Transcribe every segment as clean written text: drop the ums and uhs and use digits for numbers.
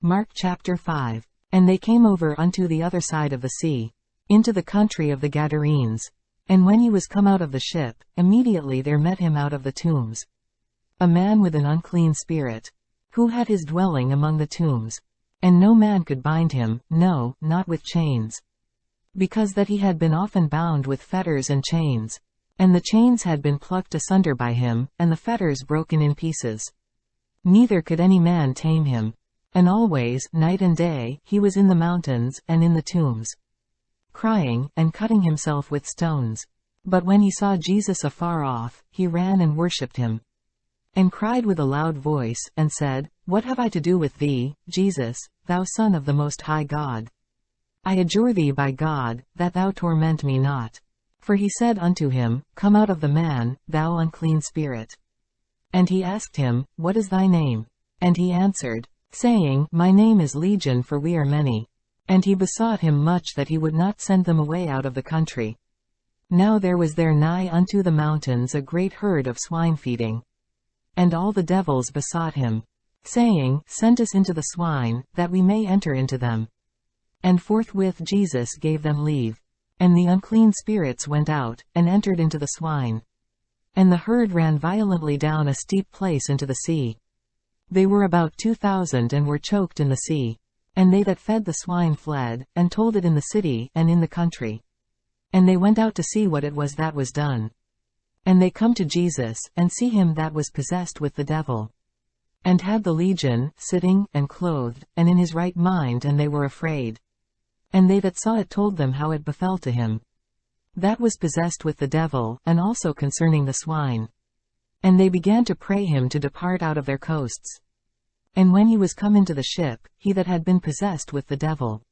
Mark chapter 5. And they came over unto the other side of the sea, into the country of the Gadarenes. And when he was come out of the ship, immediately there met him out of the tombs a man with an unclean spirit, who had his dwelling among the tombs. And no man could bind him, no, not with chains, because that he had been often bound with fetters and chains. And the chains had been plucked asunder by him, and the fetters broken in pieces. Neither could any man tame him. And always, night and day, he was in the mountains, and in the tombs, crying, and cutting himself with stones. But when he saw Jesus afar off, he ran and worshipped him, and cried with a loud voice, and said, What have I to do with thee, Jesus, thou Son of the Most High God? I adjure thee by God, that thou torment me not. For he said unto him, Come out of the man, thou unclean spirit. And he asked him, What is thy name? And he answered, saying, My name is Legion, for we are many. And he besought him much that he would not send them away out of the country. Now there was there nigh unto the mountains a great herd of swine feeding. And all the devils besought him, saying, Send us into the swine, that we may enter into them. And forthwith Jesus gave them leave. And the unclean spirits went out, and entered into the swine. And the herd ran violently down a steep place into the sea. They were about 2,000 and were choked in the sea. And they that fed the swine fled, and told it in the city and in the country. And they went out to see what it was that was done. And they come to Jesus, and see him that was possessed with the devil, and had the legion, sitting, and clothed, and in his right mind, and they were afraid. And they that saw it told them how it befell to him that was possessed with the devil, and also concerning the swine. And they began to pray him to depart out of their coasts. And when he was come into the ship, he that had been possessed with the devil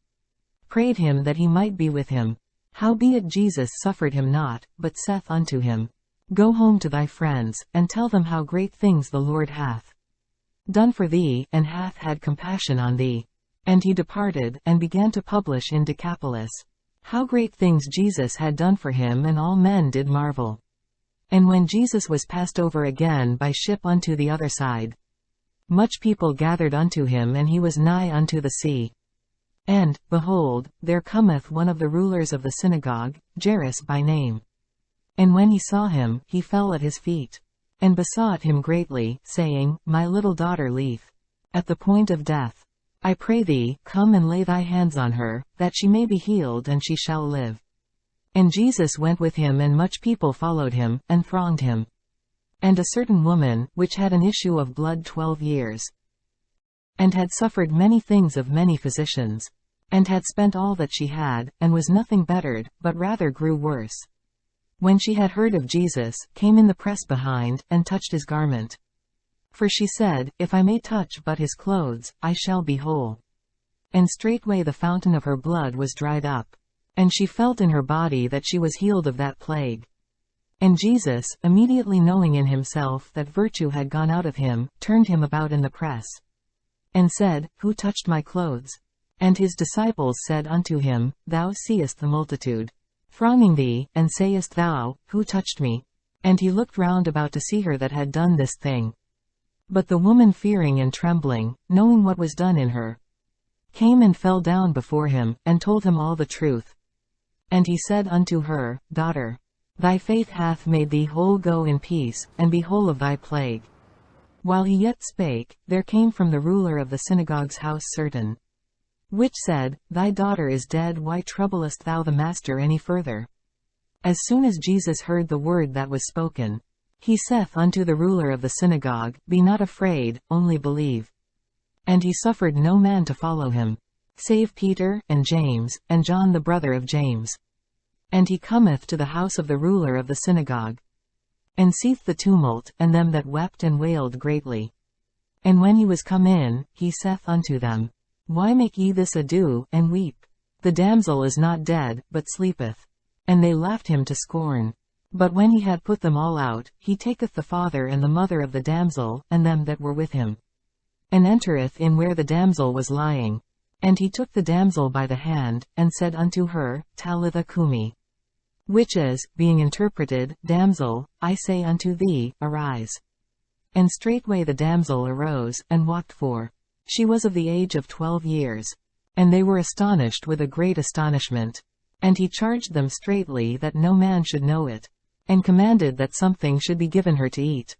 prayed him that he might be with him. Howbeit Jesus suffered him not, but saith unto him, Go home to thy friends, and tell them how great things the Lord hath done for thee, and hath had compassion on thee. And he departed, and began to publish in Decapolis how great things Jesus had done for him, and all men did marvel. And when Jesus was passed over again by ship unto the other side, much people gathered unto him, and he was nigh unto the sea. And, behold, there cometh one of the rulers of the synagogue, Jairus by name. And when he saw him, he fell at his feet, and besought him greatly, saying, My little daughter lieth at the point of death. I pray thee, come and lay thy hands on her, that she may be healed, and she shall live. And Jesus went with him, and much people followed him, and thronged him. And a certain woman, which had an issue of blood 12 years, and had suffered many things of many physicians, and had spent all that she had, and was nothing bettered, but rather grew worse, when she had heard of Jesus, came in the press behind, and touched his garment. For she said, If I may touch but his clothes, I shall be whole. And straightway the fountain of her blood was dried up. And she felt in her body that she was healed of that plague. And Jesus, immediately knowing in himself that virtue had gone out of him, turned him about in the press, and said, Who touched my clothes? And his disciples said unto him, Thou seest the multitude thronging thee, and sayest thou, Who touched me? And he looked round about to see her that had done this thing. But the woman, fearing and trembling, knowing what was done in her, came and fell down before him, and told him all the truth. And he said unto her, Daughter, thy faith hath made thee whole, go in peace, and be whole of thy plague. While he yet spake, there came from the ruler of the synagogue's house certain, which said, Thy daughter is dead, why troublest thou the master any further? As soon as Jesus heard the word that was spoken, he saith unto the ruler of the synagogue, Be not afraid, only believe. And he suffered no man to follow him, save Peter, and James, and John the brother of James. And he cometh to the house of the ruler of the synagogue, and seeth the tumult, and them that wept and wailed greatly. And when he was come in, he saith unto them, Why make ye this ado, and weep? The damsel is not dead, but sleepeth. And they laughed him to scorn. But when he had put them all out, he taketh the father and the mother of the damsel, and them that were with him, and entereth in where the damsel was lying. And he took the damsel by the hand, and said unto her, Talitha cumi, which is, being interpreted, Damsel, I say unto thee, arise. And straightway the damsel arose, and walked 4 She was of the age of 12 years. And they were astonished with a great astonishment. And he charged them straitly that no man should know it, and commanded that something should be given her to eat.